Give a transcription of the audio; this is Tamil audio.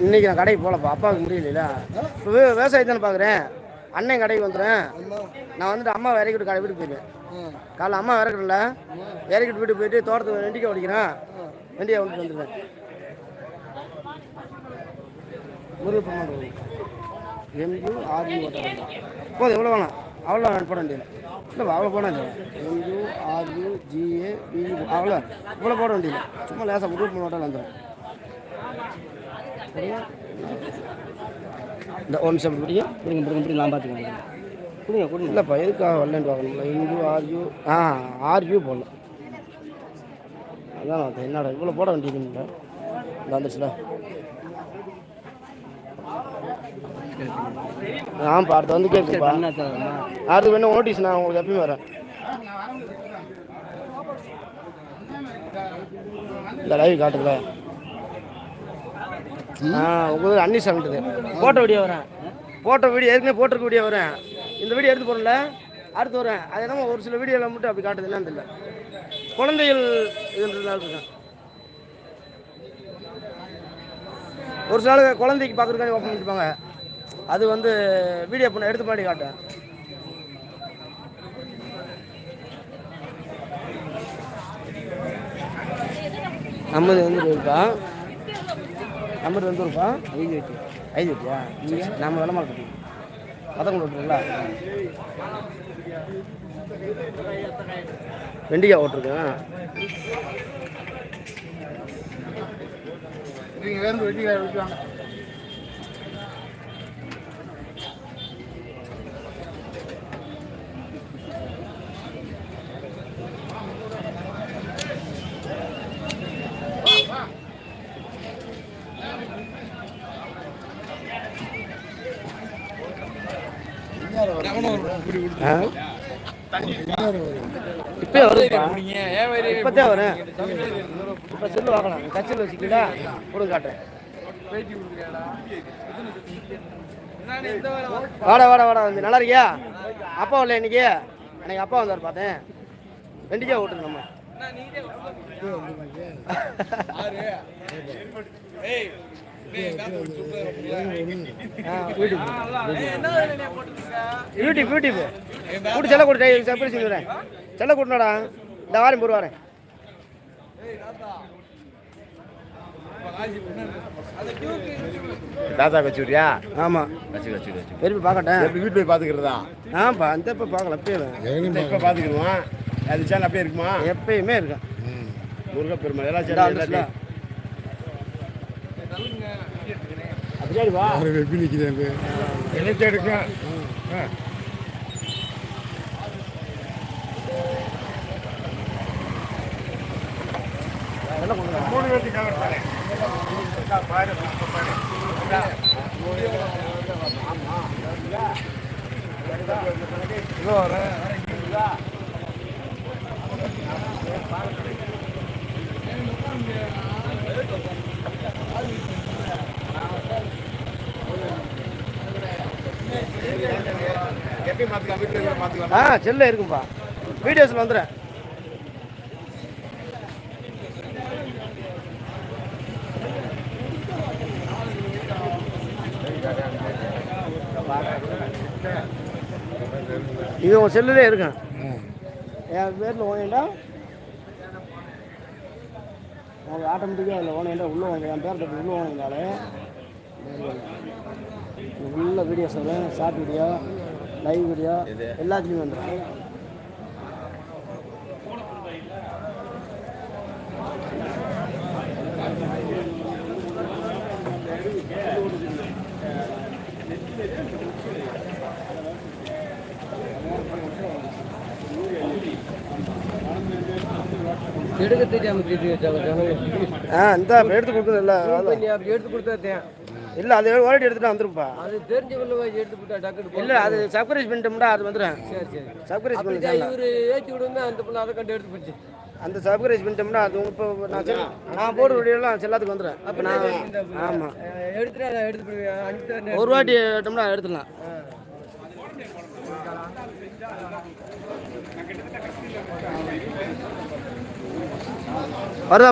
இன்னைக்கு நான் கடைக்கு போகலப்பா, அப்பாவுக்கு முடியல. இப்போ விவசாயத்தை தானே பார்க்குறேன். அண்ணன் கடைக்கு வந்துடுறேன். நான் வந்துட்டு அம்மா இறக்கிட்டு கடை வீட்டுக்கு போயிடுவேன். காலைல அம்மா இறக்குறல, இறக்கிட்டு வீட்டுக்கு போயிட்டு தோட்டத்துக்கு வெண்டிக்காய் ஓடிக்கிறேன். வெண்டிக்காய் விட்டுட்டு வந்துடுவேன். முருகப்பெருமாள் MURU ஓட்ட போதும், எவ்வளோ வேணாம் அவ்வளோ போட வேண்டியது இல்லை, அவ்வளோ போட வேண்டியது. MURUGABU அவ்வளோ இவ்வளோ போட வேண்டியது. சும்மா லேசாக முருகப்பெருமாள் ஓட்டால் வந்துடும். இந்த ஓம் சாமி பிடிக்கும் பிடிக்கும் நான் பார்த்துக்கேன். கொடுங்க கொடுங்க. இல்லைப்பா எதுக்காக வரலன்ட்டு வாங்கணும்ல. RU போடலாம். அதான் என்னடா இவ்வளோ போட வேண்டியது இல்லை. இந்த வந்துச்சுல பார்த்து வந்து கேட்குப்பா. அது வேணும் நோட்டீஸ், நான் உங்களுக்கு எப்பயும் வரேன். இந்த லைவ் காட்டுதுல உங்களுக்கு அன்னி சாமிட்டுது. ஃபோட்டோ வீடியோ வரேன். ஃபோட்டோ வீடியோ ஏற்கனவே போட்டிருக்க வீடியோ வரேன். இந்த வீடியோ எடுத்து போகிறேன்ல, அடுத்து வரேன். அது என்னமோ ஒரு சில வீடியோவில் மட்டும் அப்படி காட்டுது, என்னன்னு தெரியல. குழந்தைகள் இதுன்றதுனால இருக்கேன். ஒரு சில ஆளுங்க குழந்தைக்கு பார்க்குறதுக்காண்டி ஓப்பன் பண்ணிப்பாங்க. அது வந்து வீடியோ பண்ண எடுத்து பண்ணி காட்டேன். Number வந்துருப்பா, number வந்துருப்பா. 5 நம்ம வில மாட்டோம். பதம் விட்டுருங்களா? வெண்டிக்காய் ஓட்டிருக்கேன். நீங்கள் வேறு வெண்டிக்காய் விட்டுவாங்க. இப்பே இப்பதான் வரேன். இப்ப சொல்லு வாங்கலாம். கச்சில் வச்சுக்கீங்களா கொடுங்க காட்டுறேன். வாடா வாடா வாடா வந்து நல்லா இருக்கியா? அப்பா வரல இன்னைக்கு. எனக்கு அப்பா வந்தார் பார்த்தேன். வெண்டிக்காய் ஓட்டுங்க நம்ம. யூடியூப் கூட்டு செல்ல கூட்டு செப்பரி செஞ்சுறேன். செல்ல கூட்டினாடா இந்த வாரம் போடு வரேன். தாத்தா வச்சுக்கிறியா? ஆமாம் வச்சு பெரிய பார்க்கட்டேன். வீட்டு போய் பார்த்துக்கிறதா? ஆப்பா அந்த இப்போ பார்க்கலாம். எப்போ பார்த்துக்கிடுவான்? அது சேனல் அப்படியே இருக்குமா? எப்பயுமே இருக்கேன். முருகப்பெருமாள் எல்லாம் சேனல் அப்படியே வா. வெப்பி நிற்கிறேன் எழுத்து எடுக்க. மூணு பேருக்கு செல்ல இருக்கும்பா. வீடியோஸில் வந்துடுறேன். இது உங்கள் செல்லுலே இருக்கேன். என் பேரில் ஓனேண்டா உங்களுக்கு ஆட்டோமேட்டிக்காக அதில் ஓனேண்டா உள்ளே வாங்க. என் பேர் கட்டி உள்ளே வாங்கினாலே உள்ள வீடியோஸ் வரும். ஷார்ட் வீடியோ, லைவ் வீடியோ எல்லாத்துலேயும் வந்துடும். எடுக்க தெரியாம இந்த எடுத்து கொடுக்குறது இல்லை. எடுத்து கொடுத்தா இல்லை அது ஓரடி எடுத்துட்டு வந்துருப்பா. அது தெரிஞ்சவங்க எடுத்து கொடுத்தா டக்குனு இல்லை அது சப்ஸ்கிரைப் பண்ணிட்டோம்னா அது வந்துடும். சரி சரி சப்ஸ்கிரைப் பண்ணி இவர் ஏற்றி விடுங்க. அந்த பொண்ணு அதை கண்டு எடுத்து போச்சு. அந்த சப்ஸ்கிரைப் பண்ணிட்டோம்னா அது இப்போ நான் போடுற வீடியோலாம் எல்லாத்துக்கும் வந்துடும். அப்போ நான் ஆமாம் எடுத்துட்டு ஒரு வாட்டி எடுத்தோம்னா எடுத்துடலாம்.